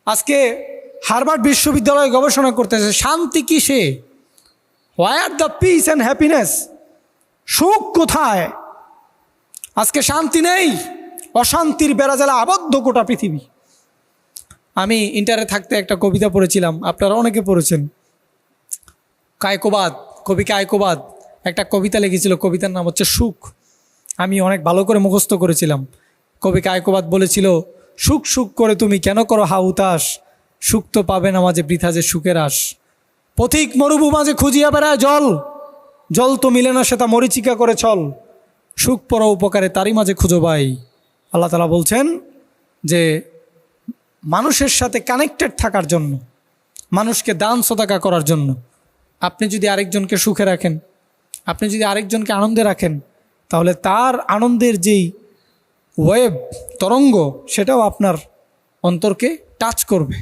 আজকে হার্ভার্ড বিশ্ববিদ্যালয়ে গবেষণা করতেছে শান্তি কিসে, where the piece and happiness, সুখ কোথায়? আজকে শান্তি নেই, অশান্তির বেড়াজালে আবদ্ধ গোটা পৃথিবী। আমি ইন্টারে থাকতে একটা কবিতা পড়েছিলাম, আপনারা অনেকে পড়েছেন। কায়কোবাদ, কবি কায়কোবাদ একটা কবিতা লিখেছিল, কবিতার নাম হচ্ছে সুখ। আমি অনেক ভালো করে মুখস্থ করেছিলাম। কবি কায়কোবাদ বলেছিল, সুখ সুখ করে তুমি কেন করো হা উতাস, সুখ তো পাবে না মাঝে বৃথা যে সুখের আস। পথিক মরুভূ মাঝে খুঁজিয়া বেড়ায় জল, জল তো মিলে না সেটা মরিচিকা করে ছল, সুখ পর উপকারে তারই মাঝে খুঁজো ভাই। আল্লাহ তাআলা বলছেন যে মানুষের সাথে কানেক্টেড থাকার জন্য, মানুষকে দান সদাকা করার জন্য আপনি যদি আরেকজনকে সুখে রাখেন, আপনি যদি আরেকজনকে আনন্দে রাখেন, তাহলে তার আনন্দের যেই ওয়েভ তরঙ্গ সেটাও আপনার অন্তরকে টাচ করবে।